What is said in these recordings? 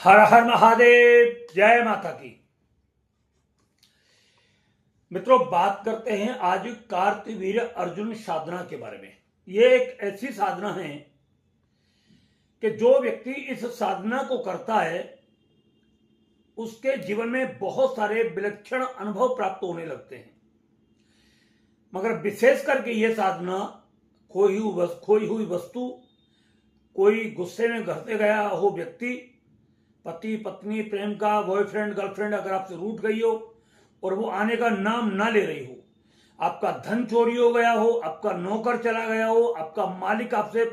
हर हर महादेव, जय माता की। मित्रों, बात करते हैं आज कार्तवीर्य अर्जुन साधना के बारे में। ये एक ऐसी साधना है कि जो व्यक्ति इस साधना को करता है उसके जीवन में बहुत सारे विलक्षण अनुभव प्राप्त होने लगते हैं। मगर विशेष करके ये साधना खोई हुई वस्तु, कोई गुस्से में घर से गया हो व्यक्ति, पति पत्नी, प्रेम का बॉयफ्रेंड गर्लफ्रेंड अगर आपसे रूठ गई हो और वो आने का नाम ना ले रही हो, आपका धन चोरी हो गया हो, आपका नौकर चला गया हो, आपका मालिक आपसे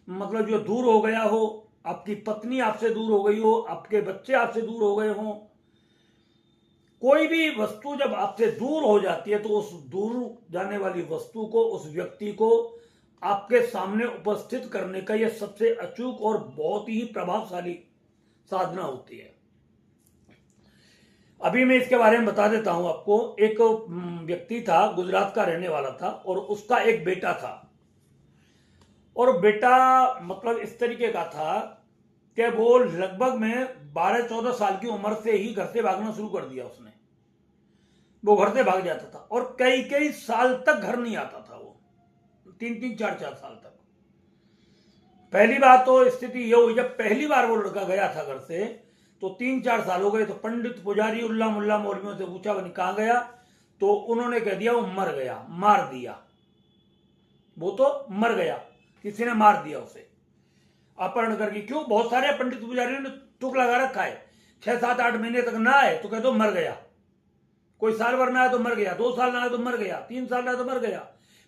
मतलब जो दूर हो गया हो, आपकी पत्नी आपसे दूर हो गई हो, आपके बच्चे आपसे दूर हो गए हों, कोई भी वस्तु जब आपसे दूर हो जाती है तो उस दूर जाने वाली वस्तु को, उस व्यक्ति को आपके सामने उपस्थित करने का यह सबसे अचूक और बहुत ही प्रभावशाली साधना होती है। अभी मैं इसके बारे में बता देता हूं आपको। एक व्यक्ति था, गुजरात का रहने वाला था और उसका एक बेटा था। और बेटा मतलब इस तरीके का था कि वो लगभग में 12-14 साल की उम्र से ही घर से भागना शुरू कर दिया उसने। वो घर से भाग जाता था और कई कई साल तक घर नहीं आता था। वो 3-3, 4-4 साल तक। पहली बार तो स्थिति ये हुई, जब पहली बार वो लड़का गया था घर से तो 3-4 साल हो गए। तो पंडित पुजारी उल्ला मुल्ला मौलवियों से पूछा बनी कहाँ गया, तो उन्होंने कह दिया वो मर गया, मार दिया। वो तो मर गया, किसी ने मार दिया उसे अपहरण करके। क्यों? बहुत सारे पंडित पुजारियों ने तुक लगा रखा है, 6-7-8 महीने तक ना आए तो कह दो मर गया, कोई साल भर ना आए तो मर गया, 2 साल ना आए तो मर गया, 3 साल ना आए तो मर गया,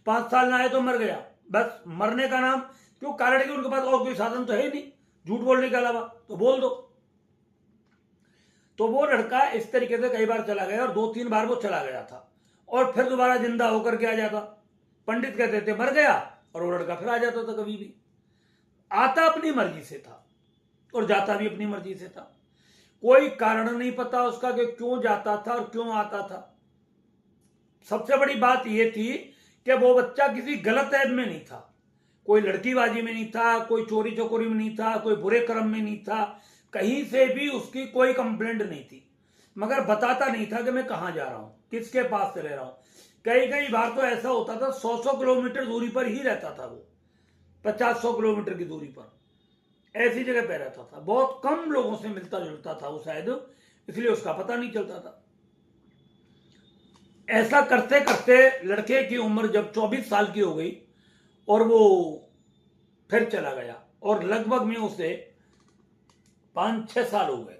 5 साल ना आए तो मर गया। बस मरने का नाम क्यों? कारण कि उनके पास और कोई साधन तो है नहीं झूठ बोलने के अलावा, तो बोल दो। तो वो लड़का इस तरीके से कई बार चला गया और 2-3 बार वो चला गया था और फिर दोबारा जिंदा होकर के आ जाता। पंडित कहते थे मर गया और वो लड़का फिर आ जाता था। कभी भी आता अपनी मर्जी से था और जाता भी अपनी मर्जी से था। कोई कारण नहीं पता उसका कि क्यों जाता था और क्यों आता था। सबसे बड़ी बात यह थी कि वो बच्चा किसी गलत ऐब में नहीं था, कोई लड़कीबाजी में नहीं था, कोई चोरी चकोरी में नहीं था, कोई बुरे कर्म में नहीं था, कहीं से भी उसकी कोई कंप्लेंट नहीं थी। मगर बताता नहीं था कि मैं कहाँ जा रहा हूं, किसके पास से रह रहा हूं। कई कई बार तो ऐसा होता था 100-100 किलोमीटर दूरी पर ही रहता था वो, 50-100 किलोमीटर की दूरी पर ऐसी जगह पे रहता था। बहुत कम लोगों से मिलता जुलता था वो शायद, इसलिए उसका पता नहीं चलता था। ऐसा करते करते लड़के की उम्र जब 24 साल की हो गई और वो फिर चला गया और लगभग में उसे 5-6 साल हो गए।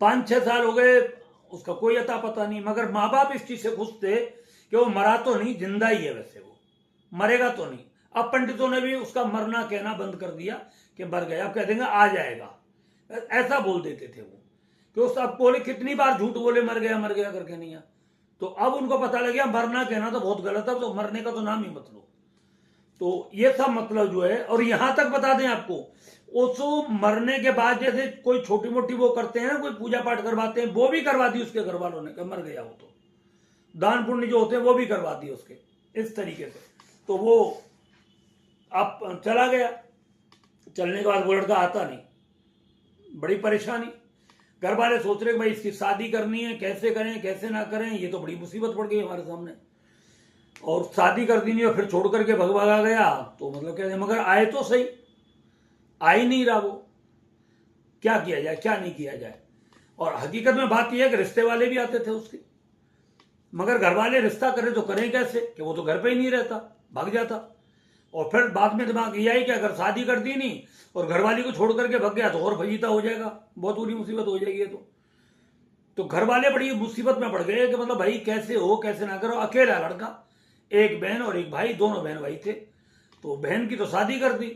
5-6 साल हो गए, उसका कोई अता पता नहीं। मगर माँ बाप इस चीज से खुश थे कि वो मरा तो नहीं, जिंदा ही है, वैसे वो मरेगा तो नहीं। अब पंडितों ने भी उसका मरना कहना बंद कर दिया कि मर गया, अब कह देंगे आ जाएगा, ऐसा बोल देते थे वो। कि उस अब बोले कितनी बार झूठ बोले मर गया करके नहीं आ। तो अब उनको पता लग गया मरना कहना तो बहुत गलत है, तो मरने का तो नाम ही मत लो। तो ये सब मतलब जो है। और यहां तक बता दें आपको, उस मरने के बाद जैसे कोई छोटी मोटी वो करते हैं, कोई पूजा पाठ करवाते हैं, वो भी करवा दी उसके घर वालों ने, मर गया हो तो दान पुण्य जो होते हैं वो भी करवा दिए उसके, इस तरीके से। तो वो अब चला गया। चलने के बाद वो लड़का आता नहीं, बड़ी परेशानी। घर वाले सोच रहे भाई इसकी शादी करनी है, कैसे करें कैसे ना करें, ये तो बड़ी मुसीबत पड़ गई हमारे सामने। और शादी कर दी नहीं और फिर छोड़ करके भगा गया, तो मतलब कहते मगर आए तो सही, आ ही नहीं रहा वो, क्या किया जाए क्या नहीं किया जाए। और हकीकत में बात यह है कि रिश्ते वाले भी आते थे उसके, मगर घर वाले रिश्ता करें तो करें कैसे, कि वो तो घर पे ही नहीं रहता, भाग जाता। और फिर बाद में दिमाग ये आई कि अगर शादी कर दी नहीं और घरवाली को छोड़ करके भाग गया तो और फजीता हो जाएगा, बहुत बुरी मुसीबत हो जाएगी। तो घर वाले बड़ी मुसीबत में पड़ गए कि मतलब भाई कैसे हो कैसे ना करो। अकेला लड़का, एक बहन और एक भाई, दोनों बहन भाई थे। तो बहन की तो शादी कर दी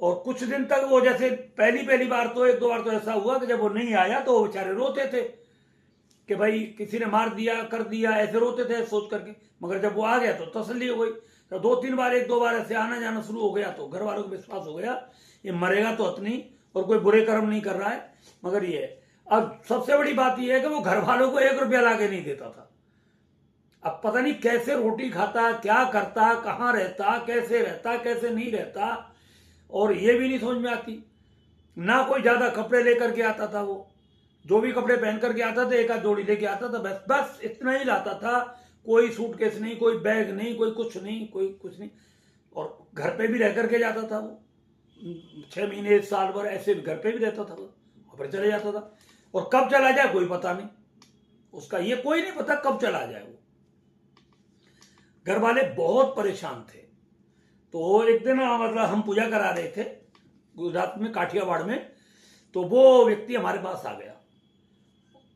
और कुछ दिन तक वो जैसे पहली बार तो 1-2 बार तो ऐसा हुआ कि जब वो नहीं आया तो वो बेचारे रोते थे कि भाई किसी ने मार दिया कर दिया, ऐसे रोते थे सोच करके। मगर जब वो आ गया तो तसल्ली हो गई। तो 2-3 बार 1-2 बार ऐसे आना जाना शुरू हो गया तो घर वालों को विश्वास हो गया ये मरेगा तो नहीं और कोई बुरे कर्म नहीं कर रहा है। मगर ये अब सबसे बड़ी बात यह है कि वो घर वालों को 1 रुपया लाके नहीं देता था। अब पता नहीं कैसे रोटी खाता, क्या करता, कहाँ रहता, कैसे नहीं रहता, और ये भी नहीं समझ में आती। ना कोई ज्यादा कपड़े लेकर के आता था। वो जो भी कपड़े पहन करके आता था एक आध जोड़ी लेके आता था, बस बस इतना ही लाता था। कोई सूटकेस नहीं, कोई बैग नहीं, कोई कुछ नहीं, कोई कुछ नहीं। और घर पे भी रह करके जाता था वो, 6 महीने 1 साल भर ऐसे घर पे भी रहता था वो, और फिर चले जाता था। और कब चला जाए कोई पता नहीं उसका, ये कोई नहीं पता कब चला जाए वो। घर वाले बहुत परेशान थे। तो एक दिन मतलब हम पूजा करा रहे थे गुजरात में, काठियावाड़ में। तो वो व्यक्ति हमारे पास आ गया,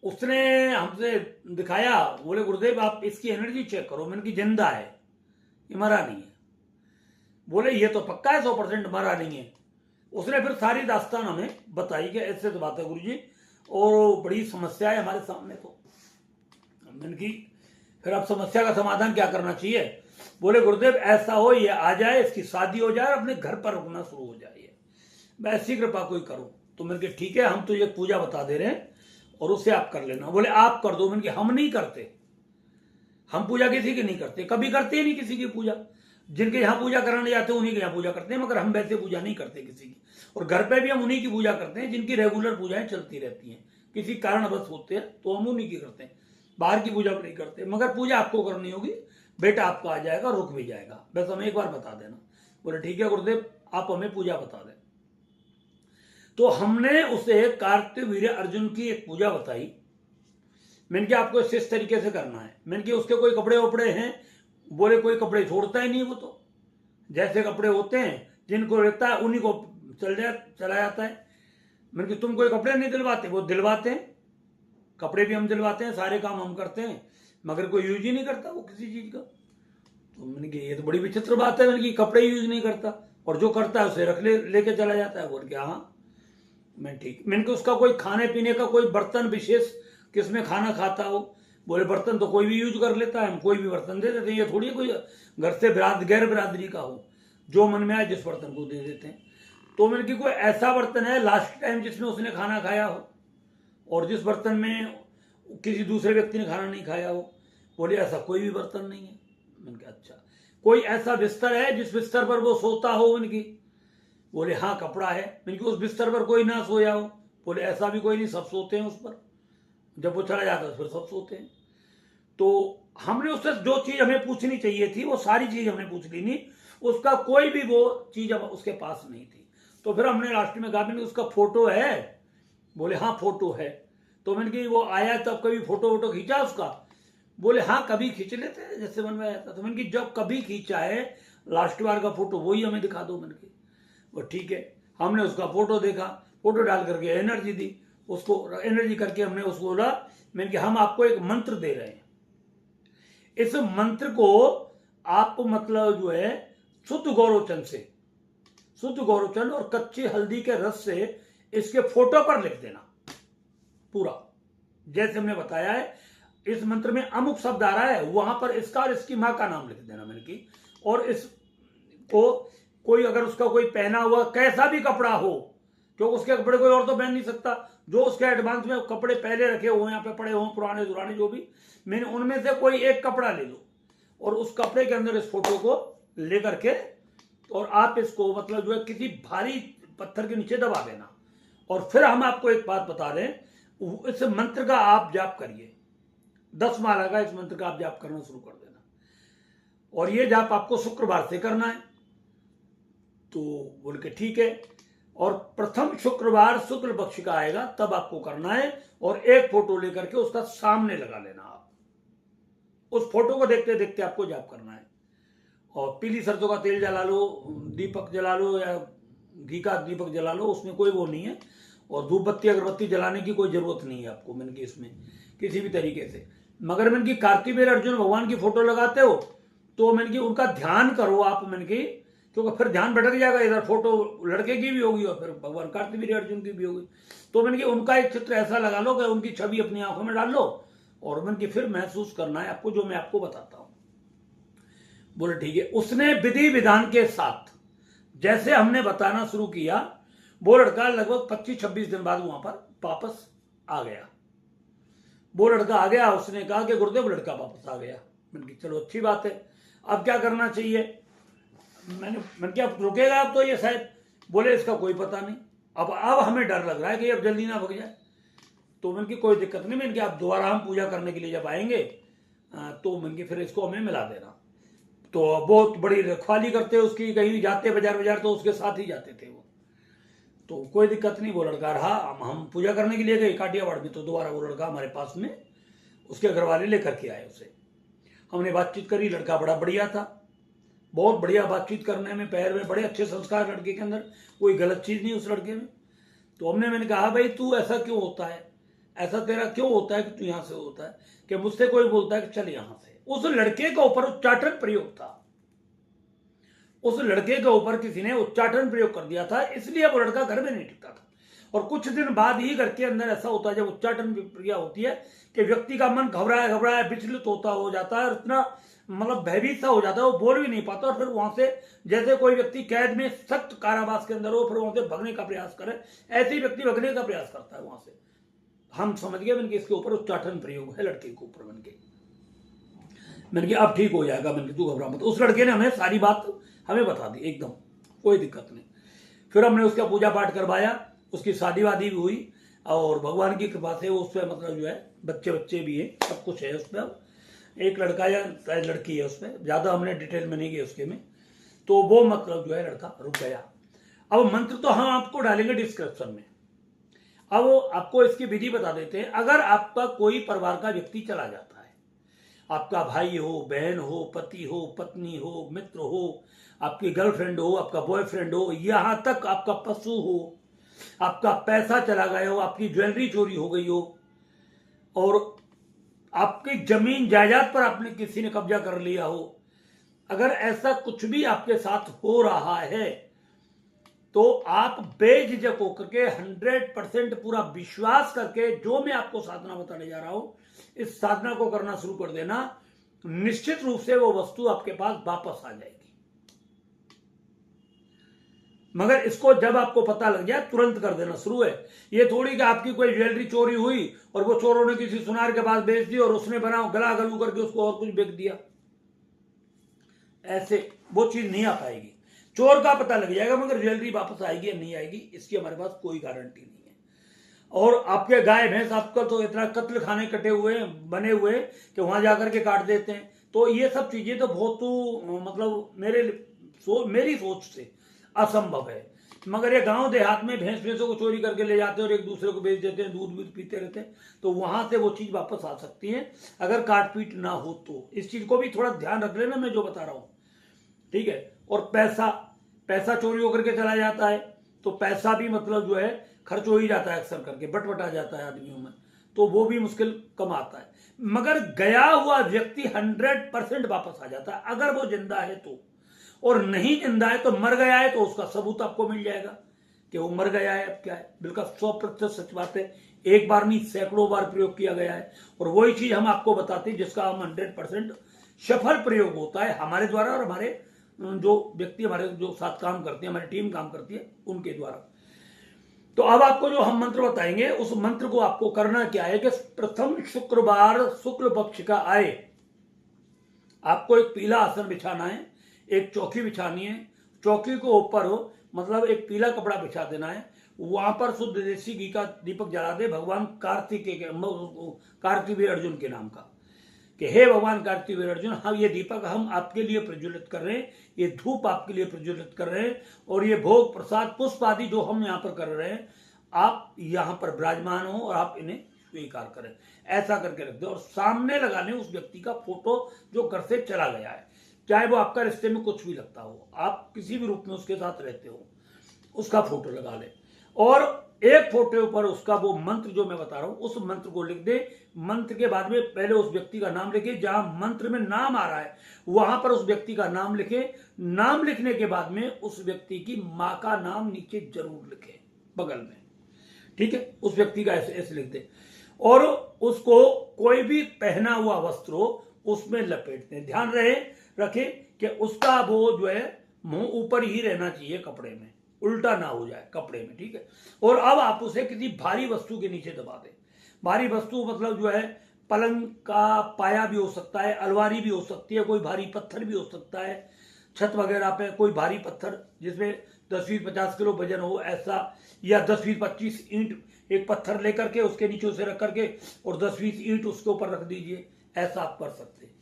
उसने हमसे दिखाया, बोले गुरुदेव आप इसकी एनर्जी चेक करो। मैंने की जिंदा है, ये मरा नहीं है। बोले ये तो पक्का है 100% मरा नहीं है। उसने फिर सारी दास्तान हमें बताई कि ऐसे तो बात है गुरुजी, और बड़ी समस्या है हमारे सामने। तो मैंने की फिर अब समस्या का समाधान क्या करना चाहिए? बोले गुरुदेव ऐसा हो ये आ जाए, इसकी शादी हो जाए, अपने घर पर रुकना शुरू हो जाए, मैं ऐसी कृपा कोई करूं। तो मैंने कहा ठीक है, हम तो ये पूजा बता दे रहे हैं और उसे आप कर लेना। बोले आप कर दो। मैंने कहा हम नहीं करते, हम पूजा किसी की नहीं करते, कभी करते ही नहीं किसी की पूजा। जिनके यहाँ पूजा कराने जाते हैं उन्हीं के यहाँ पूजा करते हैं, मगर हम वैसे पूजा नहीं करते किसी की। और घर पे भी हम उन्हीं की पूजा करते हैं जिनकी रेगुलर पूजाएं चलती रहती हैं। किसी कारणवश होते हैं तो हम उन्हीं की करते हैं, बाहर की पूजा नहीं करते। मगर पूजा आपको करनी होगी, बेटा आपका आ जाएगा, रुक भी जाएगा, बस हमें एक बार बता देना। बोले ठीक है गुरुदेव आप हमें पूजा बता दें। तो हमने उसे कार्तिवीर्य अर्जुन की एक पूजा बताई। मैंने कहा आपको इस तरीके से करना है। मैंने कहा उसके कोई कपड़े वपड़े हैं? बोले कोई कपड़े छोड़ता ही नहीं, वो तो जैसे कपड़े होते हैं जिनको रहता है उन्हीं को चला जाता है। मैंने कहा तुम कोई कपड़े नहीं दिलवाते? वो दिलवाते हैं, कपड़े भी हम दिलवाते हैं, सारे काम हम करते हैं, मगर कोई यूज ही नहीं करता वो किसी चीज का। तो मैंने कहा ये तो बड़ी विचित्र बात है। मैंने कहा कपड़े यूज नहीं करता और जो करता है उसे रख लेके चला जाता है। बोल क्या हाँ मैं ठीक। मैंने कहा उसका कोई खाने पीने का कोई बर्तन विशेष किसमें खाना खाता हो? बोले बर्तन तो कोई भी यूज कर लेता है, हम कोई भी बर्तन दे देते हैं, ये थोड़ी कोई घर से गैर बिरादरी का हो, जो मन में आए जिस बर्तन को दे देते हैं। तो मैंने कहा कोई ऐसा बर्तन है लास्ट टाइम जिसमें उसने खाना खाया हो और जिस बर्तन में किसी दूसरे व्यक्ति ने खाना नहीं खाया हो? बोले ऐसा कोई भी बर्तन नहीं है। मैंने कहा अच्छा कोई ऐसा बिस्तर है जिस बिस्तर पर वो सोता हो उनकी? बोले हाँ कपड़ा है। मैंने कहा उस बिस्तर पर कोई ना सोया हो? बोले ऐसा भी कोई नहीं, सब सोते हैं उस पर, जब वो चला जाता है फिर सब सोते हैं। तो हमने उससे जो चीज हमें पूछनी चाहिए थी वो सारी चीज हमने पूछ ली नहीं, उसका कोई भी वो चीज अब उसके पास नहीं थी। तो फिर हमने लास्ट में कहा मैंने उसका फोटो है? बोले हाँ फोटो है। तो मैंने कहा वो आया तब कभी फोटो वोटो खींचा उसका? बोले हाँ कभी खींच लेते हैं जैसे मन में आया था। तो मैंने कहा जब कभी खींचा है लास्ट बार का फोटो वही हमें दिखा दो। मैंने कहा वो ठीक है। हमने उसका फोटो देखा, फोटो डाल करके एनर्जी दी उसको, एनर्जी करके हमने उसको बोला मैंने कहा हम आपको एक मंत्र दे रहे हैं, इस मंत्र को आप मतलब जो है शुद्ध गौरवचंद से, शुद्ध गौरवचंद और कच्ची हल्दी के रस से इसके फोटो पर लिख देना पूरा, जैसे हमने बताया है। इस मंत्र में अमुक शब्द आ रहा है, वहां पर इसका और इसकी मां का नाम लिख देना मैंने की। और इसको कोई अगर उसका कोई पहना हुआ कैसा भी कपड़ा हो, क्योंकि उसके कपड़े कोई और तो पहन नहीं सकता, जो उसके एडवांस में कपड़े पहले रखे हो यहाँ पे पड़े हो पुराने दुराने जो भी, मैंने उनमें से कोई एक कपड़ा ले लो और उस कपड़े के अंदर इस फोटो को ले करके और आप इसको मतलब जो है किसी भारी पत्थर के नीचे दबा देना। और फिर हम आपको एक बात बता रहे हैं, इस मंत्र का आप जाप करिए, 10 माला का इस मंत्र का आप जाप करना शुरू कर देना। और ये जाप आपको शुक्रवार से करना है। तो बोल के ठीक है, और प्रथम शुक्रवार शुक्ल पक्ष का आएगा तब आपको करना है। और एक फोटो लेकर के उसका सामने लगा लेना, आप उस फोटो को देखते देखते आपको जाप करना है। और पीली सरसों का तेल जला लो, दीपक जला लो या घी का दीपक जला लो, उसमें कोई वो नहीं है। और धूप बत्ती अगरबत्ती जलाने की कोई जरूरत नहीं है आपको मैंने की इसमें किसी भी तरीके से। मगर मैंने की कार्तिवीर्य अर्जुन भगवान की फोटो लगाते हो तो मैंने की उनका ध्यान करो आप मैंने की, क्योंकि फिर ध्यान भटक जाएगा, इधर फोटो लड़के की भी होगी और फिर भगवान कार्तिवीर्य अर्जुन की भी होगी। तो मैंने की उनका एक चित्र ऐसा लगा लो कि उनकी छवि अपनी आंखों में डाल लो और मैंने की फिर महसूस करना है आपको जो मैं आपको बताता हूं। बोले ठीक है। उसने विधि विधान के साथ जैसे हमने बताना शुरू किया, वो लड़का लगभग 25-26 दिन बाद वहां पर वापस आ गया। वो लड़का आ गया, उसने कहा कि गुरुदेव लड़का वापस आ गया। मैंने कहा चलो अच्छी बात है, अब क्या करना चाहिए? मैंने क्या रुकेगा अब तो ये शायद? बोले इसका कोई पता नहीं, अब हमें डर लग रहा है कि अब जल्दी ना भग जाए। तो मैंने की कोई दिक्कत नहीं, मैंने कि आप दोबारा हम पूजा करने के लिए जब आएंगे तो मैंने फिर इसको हमें मिला देना। तो बहुत बड़ी रखवाली करते उसकी, कहीं जाते बाजार तो उसके साथ ही जाते थे वो। तो कोई दिक्कत नहीं, वो लड़का रहा। हम पूजा करने के लिए गए काटियावाड़ में, तो दोबारा वो लड़का हमारे पास में, उसके घर वाले लेकर के आए उसे। हमने बातचीत करी, लड़का बड़ा बढ़िया था, बहुत बढ़िया बातचीत करने में, पैर में बड़े अच्छे संस्कार लड़के के अंदर, कोई गलत चीज नहीं उस लड़के में। तो मैंने कहा भाई तू ऐसा क्यों होता है, ऐसा तेरा क्यों होता है कि तू यहां से होता है, कि मुझसे कोई बोलता है कि चल यहां से। उस लड़के के ऊपर उच्चाटन प्रयोग था, उस लड़के के ऊपर किसी ने उच्चाटन प्रयोग कर दिया था, इसलिए वो लड़का घर में नहीं टिकता था। और कुछ दिन बाद ही घर के अंदर ऐसा होता है, जब उच्चाटन प्रक्रिया होती है कि व्यक्ति का मन घबराया विचलित होता हो जाता है, और इतना मतलब भयभीत सा हो जाता है, वो बोल भी नहीं पाता। और फिर वहां से जैसे कोई व्यक्ति कैद में सख्त कारावास के अंदर हो, फिर वहां से भगने का प्रयास करे, ऐसे ही व्यक्ति भगने का प्रयास करता है वहां से। हम समझ गए मैंने इसके ऊपर उच्चाटन प्रयोग है लड़के के ऊपर। मैंने अब ठीक हो जाएगा, मैंने तू घबरा मत। उस लड़के ने हमें सारी बात हमें बता दी एकदम, कोई दिक्कत नहीं। फिर हमने उसका पूजा पाठ करवाया, उसकी शादी वादी भी हुई, और भगवान की कृपा से उस पर मतलब जो है बच्चे भी है, सब कुछ है उसमें। एक लड़का या लड़की है उसमें, ज्यादा हमने डिटेल में नहीं गए उसके में। तो वो मतलब जो है लड़का रुक गया। अब मंत्र तो हम आपको डालेंगे डिस्क्रिप्शन में। अब आपको इसकी विधि बता देते हैं। अगर आपका कोई परिवार का व्यक्ति चला जाता है, आपका भाई हो, बहन हो, पति हो, पत्नी हो, मित्र हो, आपकी गर्लफ्रेंड हो, आपका बॉयफ्रेंड हो, यहां तक आपका पशु हो, आपका पैसा चला गया हो, आपकी ज्वेलरी चोरी हो गई हो, और आपकी जमीन जायदाद पर आपने किसी ने कब्जा कर लिया हो, अगर ऐसा कुछ भी आपके साथ हो रहा है, तो आप बेझिझक होकर के 100% पूरा विश्वास करके जो मैं आपको साधना बताने जा रहा हूं, इस साधना को करना शुरू कर देना। निश्चित रूप से वो वस्तु आपके पास वापस आ जाएगी। मगर इसको जब आपको पता लग जाए तुरंत कर देना शुरू है। ये थोड़ी कि आपकी कोई ज्वेलरी चोरी हुई और वो चोरों ने किसी सुनार के पास बेच दी और उसने बना गला गलू करके उसको और कुछ बेच दिया, ऐसे वो चीज नहीं आ पाएगी। चोर का पता लग जाएगा, मगर ज्वेलरी वापस आएगी या नहीं आएगी इसकी हमारे पास कोई गारंटी नहीं है। और आपके गाय भैंस आपका तो इतना कत्ल खाने कटे हुए बने हुए कि वहां जाकर के काट देते हैं। तो ये सब चीजें तो बहुत मतलब मेरी सोच से असंभव है। मगर ये गांव देहात में भैंसों को चोरी करके ले जाते हैं और एक दूसरे को बेच देते हैं, दूध पीते रहते हैं, तो वहां से वो चीज वापस आ सकती है अगर काट पीट ना हो तो। इस चीज को भी थोड़ा ध्यान रख लेना मैं जो बता रहा हूं, ठीक है। और पैसा चोरी होकर के चला जाता है, तो पैसा भी मतलब जो है खर्च हो ही जाता है, अक्सर करके बटबटा जाता है आदमियों में, तो वो भी मुश्किल कम आता है। मगर गया हुआ व्यक्ति 100% वापस आ जाता है अगर वो जिंदा है तो। और नहीं जिंदा है तो मर गया है तो उसका सबूत आपको मिल जाएगा कि वो मर गया है। अब क्या है, बिल्कुल 100% सच बात है। एक बार नहीं, सैकड़ों बार प्रयोग किया गया है, और वही चीज हम आपको बताते हैं जिसका हम 100% सफल प्रयोग होता है हमारे द्वारा, और हमारे जो व्यक्ति हमारे जो साथ काम करते हैं, हमारी टीम काम करती है उनके द्वारा। तो अब आपको जो हम मंत्र बताएंगे, उस मंत्र को आपको करना क्या है कि प्रथम शुक्रवार शुक्ल पक्ष का आए, आपको एक पीला आसन बिछाना है, एक चौकी बिछानी है, चौकी को ऊपर हो मतलब एक पीला कपड़ा बिछा देना है, वहां पर शुद्ध देसी घी का दीपक जला दे भगवान कार्तिवीर अर्जुन के नाम का, कि हे भगवान कार्तिवीर अर्जुन, हम ये दीपक हम आपके लिए प्रज्वलित कर रहे हैं, ये धूप आपके लिए प्रज्वलित कर रहे हैं, और ये भोग प्रसाद पुष्प आदि जो हम यहाँ पर कर रहे हैं, आप यहाँ पर विराजमान हो और आप इन्हें स्वीकार करें। ऐसा करके रख दो और सामने लगा लें उस व्यक्ति का फोटो जो घर से चला गया है, चाहे वो आपका रिश्ते में कुछ भी लगता हो, आप किसी भी रूप में उसके साथ रहते हो, उसका फोटो लगा ले। और एक फोटो पर उसका वो मंत्र जो मैं बता रहा हूं उस मंत्र को लिख दे। मंत्र के बाद में पहले उस व्यक्ति का नाम लिखे, जहां मंत्र में नाम आ रहा है वहां पर उस व्यक्ति का नाम लिखे। नाम लिखने के बाद में उस व्यक्ति की मां का नाम नीचे जरूर लिखे बगल में, ठीक है। उस व्यक्ति का ऐसे लिख दे, और उसको कोई भी पहना हुआ वस्त्र हो उसमें लपेट दें। ध्यान रखे कि उसका वो जो है मुंह ऊपर ही रहना चाहिए, कपड़े में उल्टा ना हो जाए कपड़े में, ठीक है। और अब आप उसे किसी भारी वस्तु के नीचे दबा दें। भारी वस्तु मतलब जो है पलंग का पाया भी हो सकता है, अलमारी भी हो सकती है, कोई भारी पत्थर भी हो सकता है, छत वगैरह पे कोई भारी पत्थर जिसमें 10-20-50 किलो वजन हो ऐसा, या 10-20-25 ईंट एक पत्थर लेकर के उसके नीचे उसे रख करके और 10-20 ईंट उसके ऊपर रख दीजिए, ऐसा आप कर सकते हैं।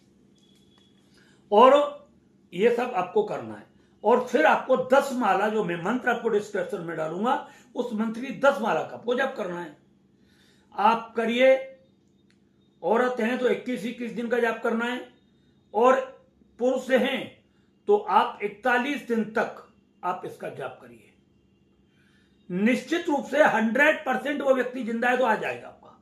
और ये सब आपको करना है। और फिर आपको 10 माला, जो मैं मंत्र आपको डिस्क्रिप्शन में डालूंगा, उस मंत्र की 10 माला का आपको जप करना है। आप करिए। औरत हैं तो 21-21 दिन का जाप करना है, और पुरुष हैं तो आप 41 दिन तक आप इसका जाप करिए। निश्चित रूप से 100% वो व्यक्ति जिंदा है तो आ जाएगा, आपका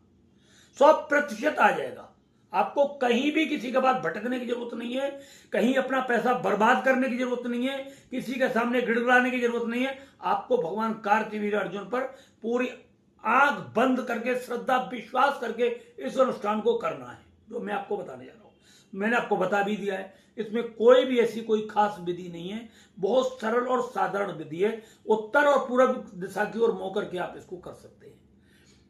100% आ जाएगा। आपको कहीं भी किसी के पास भटकने की जरूरत नहीं है, कहीं अपना पैसा बर्बाद करने की जरूरत नहीं है, किसी के सामने गिड़गिड़ाने की जरूरत नहीं है। आपको भगवान कार्तिवीर्य अर्जुन पर पूरी आंख बंद करके, श्रद्धा विश्वास करके इस अनुष्ठान को करना है, जो मैं आपको बताने जा रहा हूं। मैंने आपको बता भी दिया है, इसमें कोई भी ऐसी कोई खास विधि नहीं है, बहुत सरल और साधारण विधि है। उत्तर और पूर्व दिशा की ओर मुंह करके आप इसको कर सकते हैं।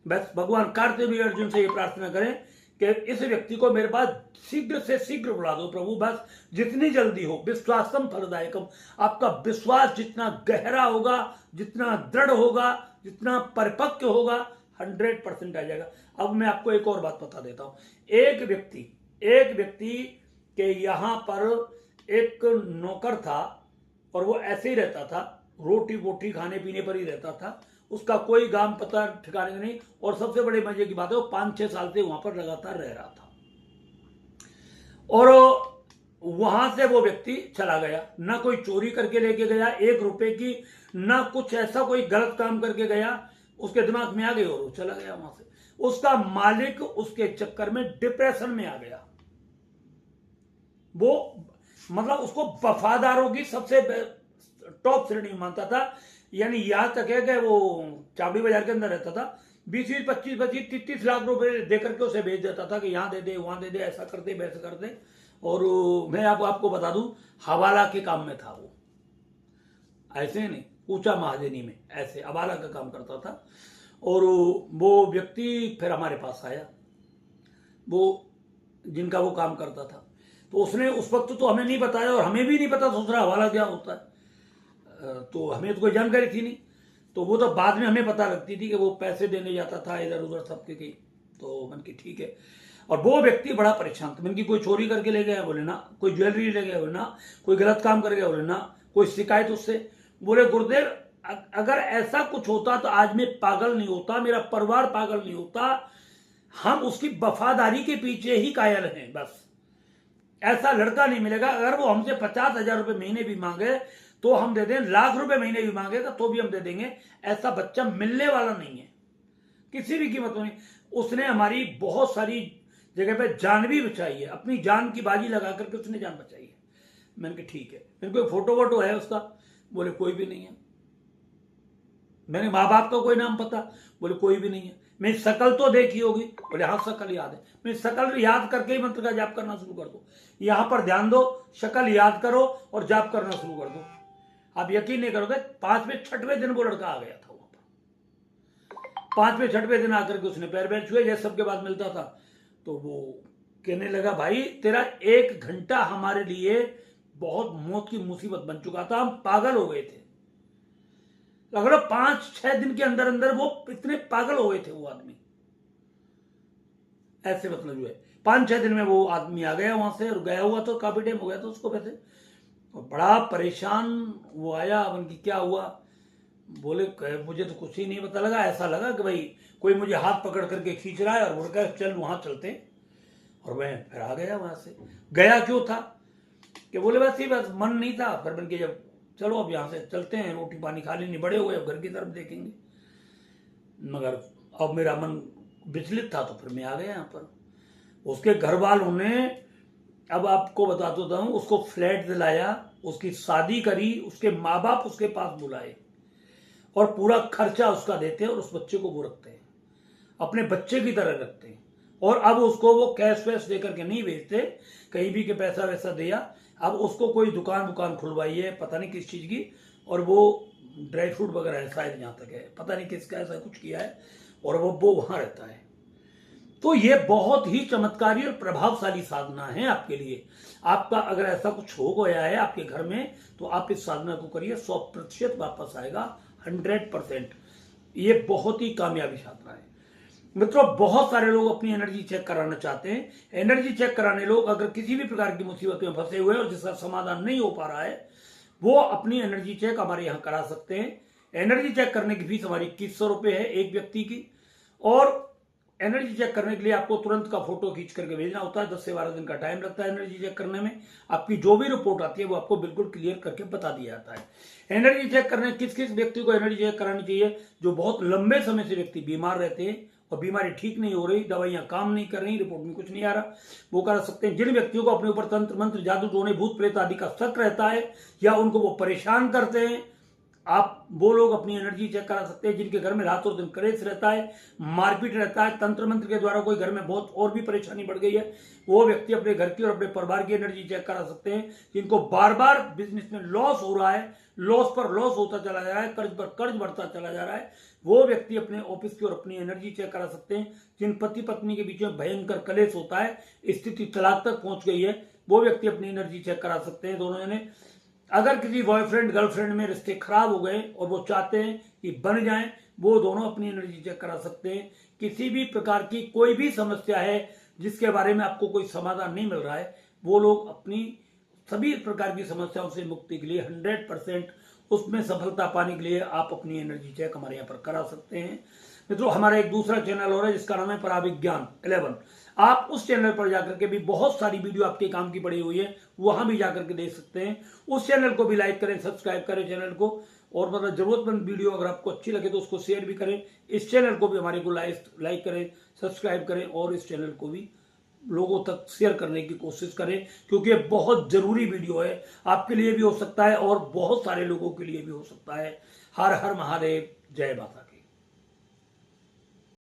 बस भगवान कार्तिवीर्य अर्जुन से ये प्रार्थना करें कि इस व्यक्ति को मेरे पास शीघ्र से शीघ्र बुला दो प्रभु, बस जितनी जल्दी हो। विश्वासम फलदायकम, आपका विश्वास जितना गहरा होगा, जितना दृढ़ होगा, जितना परिपक्व होगा, 100% आ जाएगा। अब मैं आपको एक और बात बता देता हूं। एक व्यक्ति के यहां पर एक नौकर था, और वो ऐसे ही रहता था, रोटी बोटी खाने पीने पर ही रहता था, उसका कोई गांव पता ठिकाने नहीं। और सबसे बड़े मजे की बात है, वो 5-6 साल से वहां पर लगातार रह रहा था, और वहां से वो व्यक्ति चला गया। ना कोई चोरी करके लेके गया 1 रुपए की, ना कुछ ऐसा कोई गलत काम करके गया, उसके दिमाग में आ गई और वो चला गया वहां से। उसका मालिक उसके चक्कर में डिप्रेशन में आ गया। वो मतलब उसको वफादारों की सबसे टॉप श्रेणी में मानता था। यानी यहां तक है कि वो चावड़ी बाजार के अंदर रहता था, 20-20, 25-25, 33 लाख रुपए देकर के उसे भेज देता था कि यहां दे दे, वहां दे दे, ऐसा कर दे, वैसा कर दे। और मैं आपको बता दूं, हवाला के काम में था वो, ऐसे नहीं ऊंचा महाजनी में, ऐसे हवाला का काम करता था। और वो व्यक्ति फिर हमारे पास आया, वो जिनका वो काम करता था। तो उसने उस वक्त तो हमें नहीं बताया, और हमें भी नहीं पता दूसरा हवाला क्या होता है, तो हमें तो कोई जानकारी थी नहीं। तो वो तो बाद में हमें पता लगती थी कि वो पैसे देने जाता था इधर उधर सबके की। तो मन की ठीक है। और वो व्यक्ति बड़ा परेशान था। मन की कोई चोरी करके ले गया बोले ना, कोई ज्वेलरी ले गया बोले ना, कोई गलत काम कर गया बोले ना, कोई शिकायत उससे। बोले गुरुदेव, अगर ऐसा कुछ होता तो आज मैं पागल नहीं होता, मेरा परिवार पागल नहीं होता, हम उसकी वफादारी के पीछे ही कायल हैं। बस ऐसा लड़का नहीं मिलेगा। अगर वो हमसे 50,000 रुपए महीने भी मांगे तो हम दे दें, लाख रुपए महीने भी मांगेगा तो भी हम दे देंगे। ऐसा बच्चा मिलने वाला नहीं है किसी भी कीमत में। उसने हमारी बहुत सारी जगह पे जान भी बचाई है, अपनी जान की बाजी लगा करके उसने जान बचाई है। मैंने कहा ठीक है। मेरे को फोटो वोटो है उसका? बोले कोई भी नहीं है। मैंने माँ बाप का कोई नाम पता? बोले कोई भी नहीं है। मेरी शकल तो देखी होगी? बोले हाँ शकल याद है। मेरी शकल याद करके ही मंत्र का जाप करना शुरू कर दो। यहां पर ध्यान दो, शकल याद करो और जाप करना शुरू कर दो। आप यकीन नहीं करोगे, 5वें-6वें दिन वो लड़का आ गया था वहां पर। 5वें-6वें दिन आकर के उसने पैर पैर छुए, जैसे सबके बाद मिलता था। तो वो कहने लगा, भाई तेरा 1 घंटा हमारे लिए बहुत मौत की मुसीबत बन चुका था, हम पागल हो गए थे। अगर 5-6 दिन के अंदर अंदर वो इतने पागल हो गए थे वो आदमी, ऐसे मतलब जो है 5-6 दिन में वो आदमी आ गया वहां से। और गया हुआ तो काफी टाइम हो गया था उसको वैसे। और बड़ा परेशान वो आया। उनकी क्या हुआ? बोले मुझे तो कुछ ही नहीं पता लगा, ऐसा लगा कि भाई कोई मुझे हाथ पकड़ करके खींच रहा है और बोल कर चल वहां चलते। और मैं फिर आ गया वहां से। गया क्यों था कि बोले बस ही बस मन नहीं था। फिर बन के जब चलो अब यहां से चलते हैं, रोटी पानी खा लेनी, बड़े हो गए, अब घर की तरफ देखेंगे। मगर अब मेरा मन विचलित था तो फिर मैं आ गया यहाँ पर। उसके घर वालों ने, अब आपको बता देता हूं, उसको फ्लैट दिलाया, उसकी शादी करी, उसके माँ बाप उसके पास बुलाए और पूरा खर्चा उसका देते हैं। और उस बच्चे को वो रखते हैं, अपने बच्चे की तरह रखते हैं। और अब उसको वो कैश वैश देकर के नहीं भेजते कहीं भी के पैसा वैसा दिया। अब उसको कोई दुकान खुलवाई है पता नहीं किस चीज की, और वो ड्राई फ्रूट वगैरह है शायद, जहां तक है पता नहीं किसका, ऐसा कुछ किया है। और वो वहां रहता है। तो ये बहुत ही चमत्कारी और प्रभावशाली साधना है आपके लिए। आपका अगर ऐसा कुछ हो गया है आपके घर में तो आप इस साधना को करिए, 100% वापस आएगा, 100%। ये बहुत ही कामयाबी साधना है मित्रों। बहुत सारे लोग अपनी एनर्जी चेक कराना चाहते हैं। एनर्जी चेक कराने लोग अगर किसी भी प्रकार की मुसीबत में फंसे हुए और जिसका समाधान नहीं हो पा रहा है, वो अपनी एनर्जी चेक हमारे यहाँ करा सकते हैं। एनर्जी चेक करने की फीस हमारी 2100 रुपये है एक व्यक्ति की। और एनर्जी चेक करने के लिए आपको तुरंत का फोटो खींच करके भेजना होता है। 10 से 12 दिन का टाइम लगता है एनर्जी चेक करने में। आपकी जो भी रिपोर्ट आती है वो आपको बिल्कुल क्लियर करके बता दिया जाता है। एनर्जी चेक करने किस किस व्यक्ति को एनर्जी चेक करानी चाहिए? जो बहुत लंबे समय से व्यक्ति बीमार रहते हैं और बीमारी ठीक नहीं हो रही, दवाइयां काम नहीं कर रही, रिपोर्ट में कुछ नहीं आ रहा, वो करा सकते हैं। जिन व्यक्तियों को अपने ऊपर तंत्र मंत्र जादू टोने भूत प्रेत आदि का शक रहता है या उनको वो परेशान करते हैं, आप वो लोग अपनी एनर्जी चेक करा सकते हैं। जिनके घर में रात और दिन क्लेश रहता है, मारपीट रहता है, तंत्र मंत्र के द्वारा कोई घर में बहुत और भी परेशानी बढ़ गई है, वो व्यक्ति अपने घर की और अपने परिवार की एनर्जी चेक करा सकते हैं। जिनको बार बार बिजनेस में लॉस हो रहा है, लॉस पर लॉस होता चला जा रहा है, कर्ज पर कर्ज बढ़ता चला जा रहा है, वो व्यक्ति अपने ऑफिस की और अपनी एनर्जी चेक करा सकते हैं। जिन पति पत्नी के बीच में भयंकर क्लेश होता है, स्थिति तलाक तक पहुंच गई है, वो व्यक्ति अपनी एनर्जी चेक करा सकते हैं दोनों जने। अगर किसी बॉयफ्रेंड गर्लफ्रेंड में रिश्ते खराब हो गए और वो चाहते हैं कि बन जाएं, वो दोनों अपनी एनर्जी चेक करा सकते हैं। किसी भी प्रकार की कोई भी समस्या है जिसके बारे में आपको कोई समाधान नहीं मिल रहा है, वो लोग अपनी सभी प्रकार की समस्याओं से मुक्ति के लिए 100% उसमें सफलता पाने के लिए आप अपनी एनर्जी चेक हमारे यहाँ पर करा सकते हैं। मित्रों, हमारा एक दूसरा चैनल और है जिसका नाम है पराविज्ञान 11। आप उस चैनल पर जाकर के भी बहुत सारी वीडियो आपके काम की पड़ी हुई है, वहां भी जाकर के देख सकते हैं। उस चैनल को भी लाइक करें, सब्सक्राइब करें चैनल को, और मतलब जरूरतमंद वीडियो अगर आपको अच्छी लगे तो उसको शेयर भी करें। इस चैनल को भी हमारे को लाइक करें, सब्सक्राइब करें और इस चैनल को भी लोगों तक शेयर करने की कोशिश करें, क्योंकि ये बहुत जरूरी वीडियो है। आपके लिए भी हो सकता है और बहुत सारे लोगों के लिए भी हो सकता है। हर हर महादेव, जय माता।